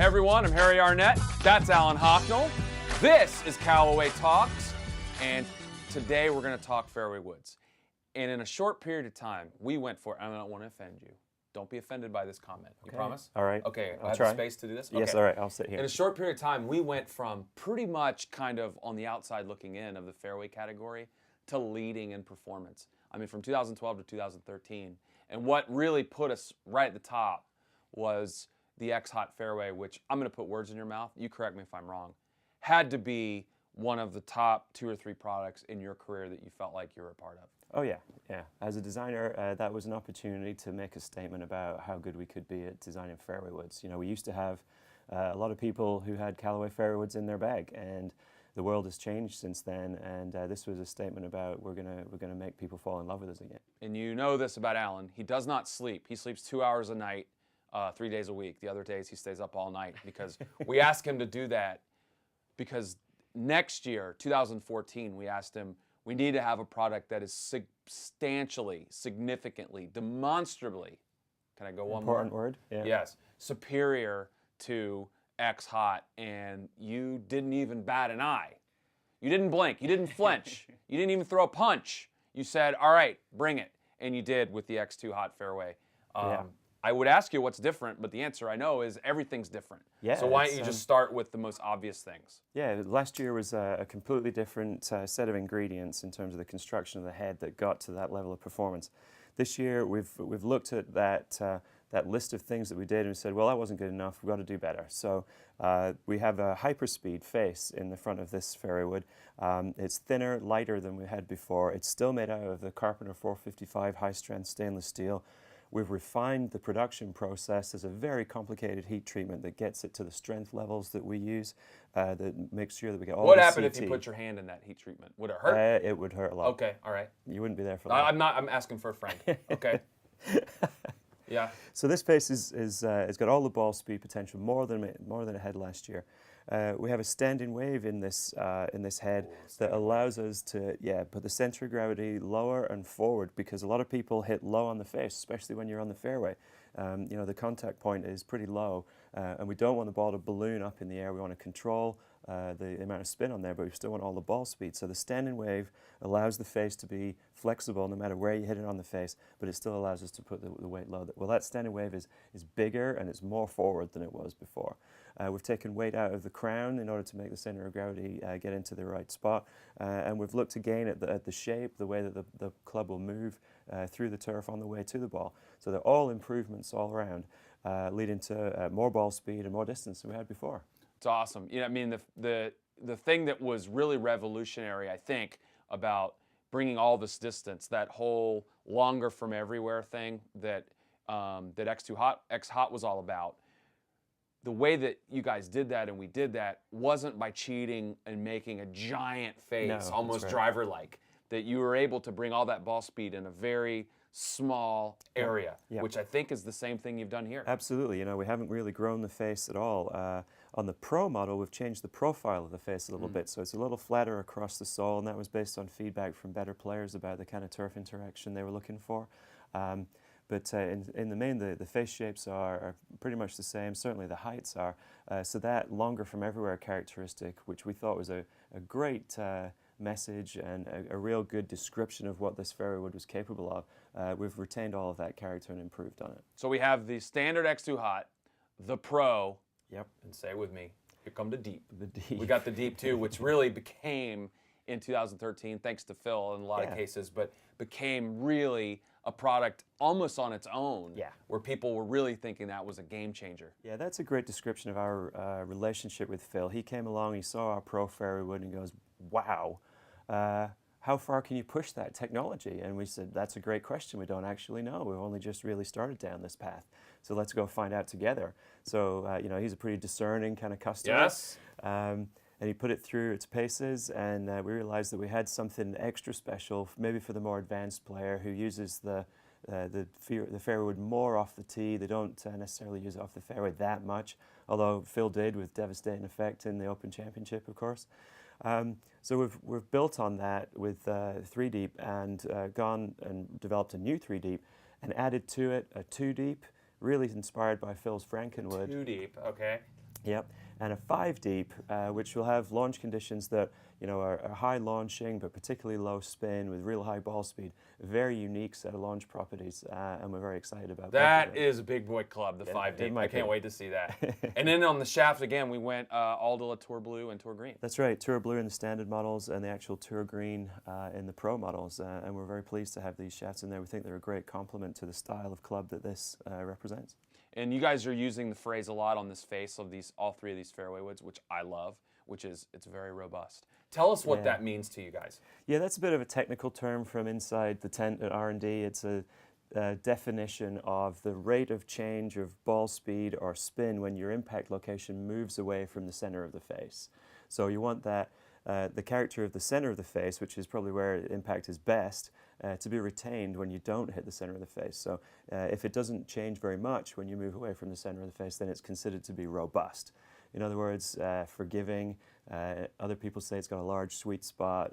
everyone, I'm Harry Arnett. That's Alan Hocknell. This is Callaway Talks, and today we're going to talk fairway woods. And in a short period of time, we went for, I don't want to offend you. Don't be offended by this comment. You promise? All right. Okay, I I'll have try. the space to do this? Yes, Okay. all right, I'll sit here. In a short period of time, we went from pretty much kind of on the outside looking in of the fairway category to leading in performance. I mean, from 2012 to 2013. And what really put us right at the top was the X-Hot Fairway, which I'm going to put words in your mouth. You correct me if I'm wrong. Had to be one of the top 2 or 3 products in your career that you felt like you were a part of. Oh yeah. As a designer, that was an opportunity to make a statement about how good we could be at designing fairway woods. You know, we used to have a lot of people who had Callaway fairway woods in their bag, and the world has changed since then. And this was a statement about we're gonna make people fall in love with us again. And you know this about Alan. He does not sleep. He sleeps 2 hours a night, 3 days a week. The other days he stays up all night because we asked him to do that because next year, 2014, we asked him, we need to have a product that is substantially, significantly, demonstrably, can I go one more? Important word? Yeah. Yes, superior to X-Hot, and you didn't even bat an eye. You didn't blink, you didn't flinch, you didn't even throw a punch. You said, all right, bring it, and you did with the X2 Hot Fairway. I would ask you what's different, but the answer I know is everything's different. Yeah, so why don't you just start with the most obvious things? Yeah, last year was a completely different set of ingredients in terms of the construction of the head that got to that level of performance. This year we've looked at that list of things that we did and we said, well, that wasn't good enough, we've got to do better. So we have a hyperspeed face in the front of this fairway wood. It's thinner, lighter than we had before. It's still made out of the Carpenter 455 high-strength stainless steel. We've refined the production process. There's a very complicated heat treatment that gets it to the strength levels that we use, that makes sure that we get all What the happened CT. if you put your hand in that heat treatment? Would it hurt? It would hurt a lot. Okay, all right. You wouldn't be there for that. I'm asking for a friend. Okay. Yeah. So this face it's got all the ball speed potential, more than it had last year. We have a standing wave in this head that allows us to put the center of gravity lower and forward, because a lot of people hit low on the face, especially when you're on the fairway. You know, the contact point is pretty low, and we don't want the ball to balloon up in the air. We want to control the amount of spin on there, but we still want all the ball speed. So the standing wave allows the face to be flexible no matter where you hit it on the face, but it still allows us to put the weight low. Well, that standing wave is bigger and it's more forward than it was before. We've taken weight out of the crown in order to make the center of gravity get into the right spot, and we've looked again at the shape, the way that the club will move through the turf on the way to the ball. So they're all improvements all around, leading to more ball speed and more distance than we had before. It's awesome. You know, I mean, the thing that was really revolutionary, I think, about bringing all this distance, that whole longer from everywhere thing that that X-Hot was all about. The way that you guys did that and we did that wasn't by cheating and making a giant face, almost driver-like. That you were able to bring all that ball speed in a very small area, which I think is the same thing you've done here. Absolutely. You know, we haven't really grown the face at all. On the Pro model, we've changed the profile of the face a little bit, so it's a little flatter across the sole, and that was based on feedback from better players about the kind of turf interaction they were looking for. But in the main, the face shapes are pretty much the same. Certainly the heights are. So that longer from everywhere characteristic, which we thought was a great message and a real good description of what this fairway wood was capable of, we've retained all of that character and improved on it. So we have the standard X2 Hot, the Pro, yep, and say with me, here come the Deep. The Deep. We got the Deep too, which really became, in 2013, thanks to Phil in a lot of cases, but became really a product almost on its own, where people were really thinking that was a game changer. Yeah, that's a great description of our relationship with Phil. He came along, he saw our Pro fairway wood and goes, wow, how far can you push that technology? And we said, that's a great question. We don't actually know. We've only just really started down this path. So let's go find out together. So, you know, he's a pretty discerning kind of customer. Yes. And he put it through its paces, and we realized that we had something extra special, maybe for the more advanced player who uses the fairway wood more off the tee. They don't necessarily use it off the fairway that much, although Phil did with devastating effect in the Open Championship, of course. So we've built on that with 3 Deep and gone and developed a new 3 Deep and added to it a 2 Deep, really inspired by Phil's Frankenwood. 2 Deep, okay. Yep, and a 5 deep, which will have launch conditions that are high launching, but particularly low spin with real high ball speed. A very unique set of launch properties, and we're very excited about both of That them. is a big boy club, the 5 deep. I can't be. wait to see that. And then on the shaft again, we went all to Tour Blue and Tour Green. That's right, Tour Blue in the standard models and the actual Tour Green in the pro models, and we're very pleased to have these shafts in there. We think they're a great complement to the style of club that this represents. And you guys are using the phrase a lot on this face of all three of these fairway woods, which I love, which is it's very robust. Tell us what that means to you guys. Yeah, that's a bit of a technical term from inside the tent at R&D. It's a definition of the rate of change of ball speed or spin when your impact location moves away from the center of the face. So you want that the character of the center of the face, which is probably where impact is best, to be retained when you don't hit the center of the face. So if it doesn't change very much when you move away from the center of the face, then it's considered to be robust. In other words, forgiving. Other people say it's got a large sweet spot.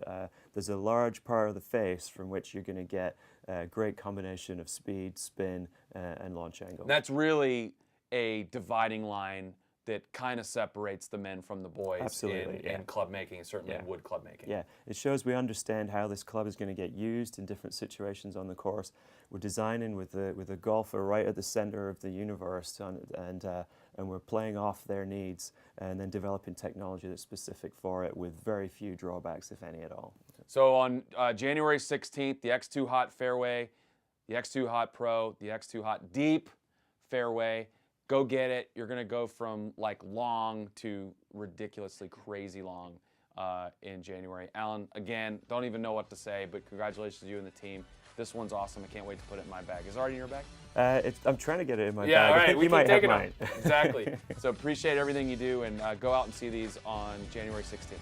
There's a large part of the face from which you're going to get a great combination of speed, spin, and launch angle. That's really a dividing line that kind of separates the men from the boys in club making, and certainly in wood club making. Yeah, it shows we understand how this club is going to get used in different situations on the course. We're designing with the golfer right at the center of the universe, and we're playing off their needs and then developing technology that's specific for it with very few drawbacks, if any at all. So on January 16th, the X2 Hot Fairway, the X2 Hot Pro, the X2 Hot Deep Fairway. Go get it. You're going to go from like long to ridiculously crazy long in January. Alan, again, don't even know what to say, but congratulations to you and the team. This one's awesome. I can't wait to put it in my bag. Is it already in your bag? I'm trying to get it in my bag. Yeah, all right. I think We you can might take have it mine. Exactly. So appreciate everything you do, and go out and see these on January 16th.